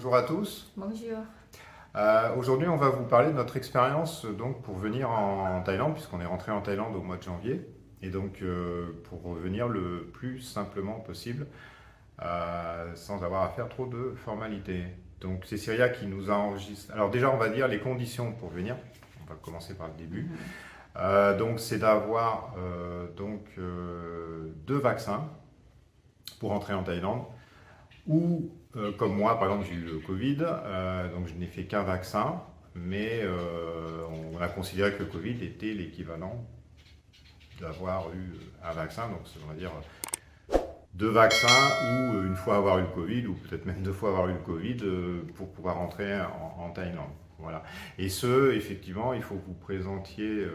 Bonjour à tous. Bonjour. Aujourd'hui, on va vous parler de notre expérience donc pour venir en Thaïlande, puisqu'on est rentré en Thaïlande au mois de janvier, et donc pour revenir le plus simplement possible, sans avoir à faire trop de formalités. Donc c'est Syria qui nous a enregistré. Alors déjà, on va dire les conditions pour venir. On va commencer par le début. Donc c'est d'avoir deux vaccins pour entrer en Thaïlande. Ou comme moi, par exemple, j'ai eu le Covid, donc je n'ai fait qu'un vaccin, mais on a considéré que le Covid était l'équivalent d'avoir eu un vaccin, donc on va dire deux vaccins ou une fois avoir eu le Covid, ou peut-être même deux fois avoir eu le Covid pour pouvoir rentrer en Thaïlande. Voilà. Et effectivement, il faut que vous présentiez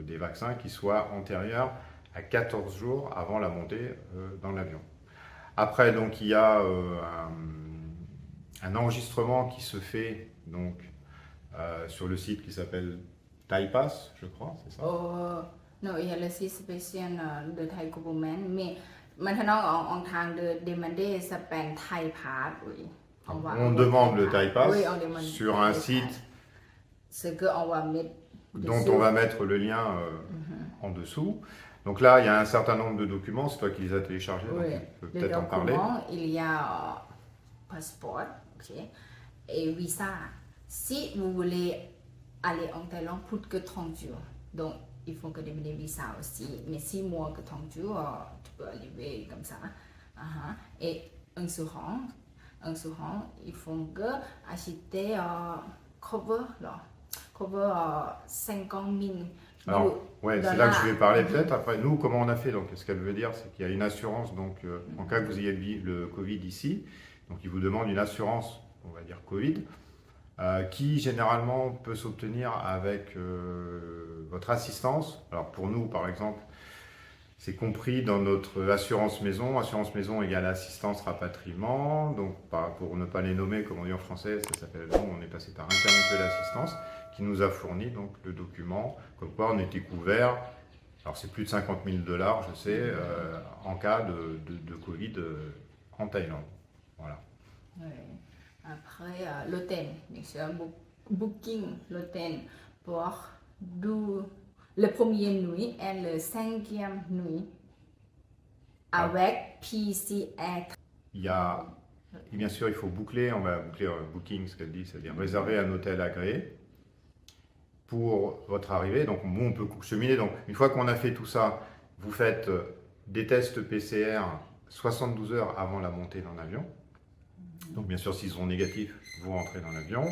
des vaccins qui soient antérieurs à 14 jours avant la montée dans l'avion. Après, donc, il y a un enregistrement qui se fait donc, sur le site qui s'appelle ThaiPass, je crois, c'est ça? No, il y a le site spécial de Thai government, mais maintenant en train de demander ça s'appelle Thai Pass, oui. On demande le ThaiPass Oui, on demande sur un site ce qu'on va mettre dont on va mettre le lien en dessous. Donc là, il y a un certain nombre de documents, c'est toi qui les as téléchargés, donc Oui, tu peux les peut-être en parler. documents, il y a passeport, ok, et visa. Si vous voulez aller en Thaïlande plus que 30 jours, donc il faut que demander visa aussi, mais 6 mois que 30 jours, tu peux arriver comme ça. Et assurance, il faut que acheter cover, là, cover 50 000. Alors, ouais, c'est là que je vais parler peut-être. Après, nous, comment on a fait? Donc, ce qu'elle veut dire, c'est qu'il y a une assurance, donc, en cas que vous ayez le Covid ici, donc, il vous demande une assurance, on va dire Covid, qui généralement peut s'obtenir avec votre assistance. Alors, pour nous, par exemple, c'est compris dans notre assurance maison égale assistance rapatriement. Donc, pour ne pas les nommer, comme on dit en français, ça s'appelle, nous, on est passé par intermutuelle assistance, qui nous a fourni donc le document, comme quoi on était couvert. Alors, c'est plus de 50 000 $, je sais, en cas de Covid en Thaïlande. Voilà. Oui. Après, l'hôtel, bien sûr, booking l'hôtel pour le premier nuit et le cinquième nuit avec PCR. Et bien sûr, il faut boucler, on va boucler booking, ce qu'elle dit, c'est-à-dire réserver un hôtel agréé pour votre arrivée. Donc, on peut cheminer. Donc, une fois qu'on a fait tout ça, vous faites des tests PCR 72 heures avant la montée dans l'avion. Donc, bien sûr, s'ils sont négatifs, vous rentrez dans l'avion.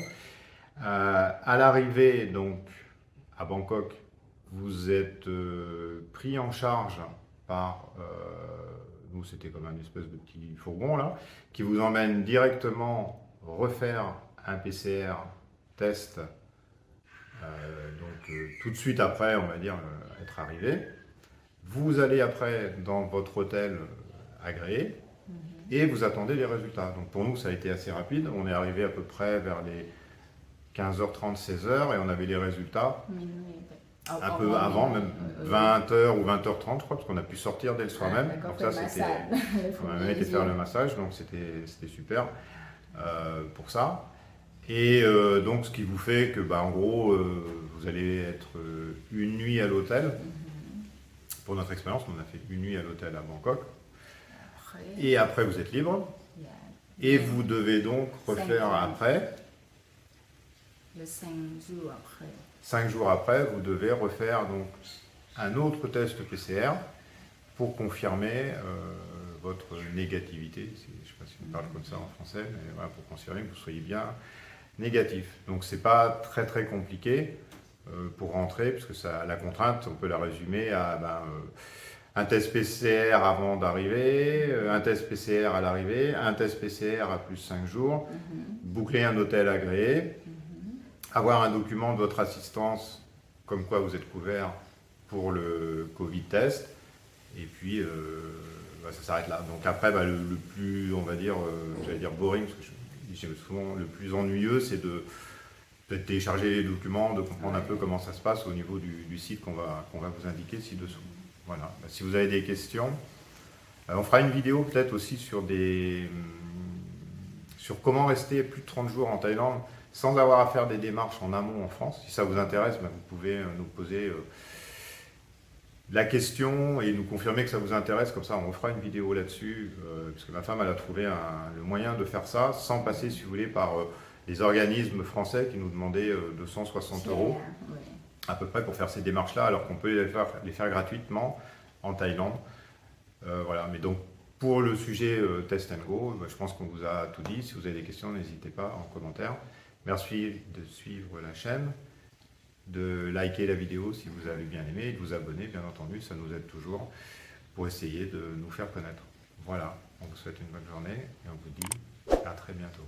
À l'arrivée, donc, à Bangkok, vous êtes pris en charge par, nous c'était comme un espèce de petit fourgon là, qui vous emmène directement refaire un PCR test, tout de suite après, on va dire, être arrivé. Vous allez après dans votre hôtel agréé et vous attendez les résultats. Donc pour nous, ça a été assez rapide. On est arrivé à peu près vers les 15h30, 16h et on avait les résultats un peu avant, même 20h ou 20h30, je crois, parce qu'on a pu sortir dès le soir même. Donc ça, c'était, on a même été faire le massage, donc c'était super pour ça. Et donc, ce qui vous fait que, en gros, vous allez être une nuit à l'hôtel. Pour notre expérience, on a fait une nuit à l'hôtel à Bangkok. Et après, vous êtes libre. Et vous devez donc refaire après. Le 5 jours après. 5 jours après, vous devez refaire donc un autre test PCR pour confirmer votre négativité. Je ne sais pas si on parle comme ça en français, mais voilà, pour confirmer que vous soyez bien négatif. Donc c'est pas très très compliqué pour rentrer, parce que la contrainte, on peut la résumer à un test PCR avant d'arriver, un test PCR à l'arrivée, un test PCR à plus 5 jours, boucler un hôtel agréé, avoir un document de votre assistance comme quoi vous êtes couvert pour le Covid test, et puis ça s'arrête là. Donc après, le plus, on va dire, j'allais dire boring, parce que souvent le plus ennuyeux, c'est de peut-être télécharger les documents, de comprendre un peu comment ça se passe au niveau du site qu'on va vous indiquer ci-dessous. Voilà. Si vous avez des questions, on fera une vidéo peut-être aussi sur sur comment rester plus de 30 jours en Thaïlande sans avoir à faire des démarches en amont en France. Si ça vous intéresse, ben, vous pouvez nous poser la question et nous confirmer que ça vous intéresse. Comme ça, on fera une vidéo là-dessus, parce que ma femme, elle a trouvé le moyen de faire ça sans passer, si vous voulez, par les organismes français qui nous demandaient 260 euros Oui. à peu près pour faire ces démarches-là, alors qu'on peut les faire gratuitement en Thaïlande. Voilà, mais donc pour le sujet Test and Go, je pense qu'on vous a tout dit. Si vous avez des questions, n'hésitez pas en commentaire. Merci de suivre la chaîne, de liker la vidéo si vous avez bien aimé et de vous abonner, bien entendu, ça nous aide toujours pour essayer de nous faire connaître. Voilà, on vous souhaite une bonne journée et on vous dit à très bientôt.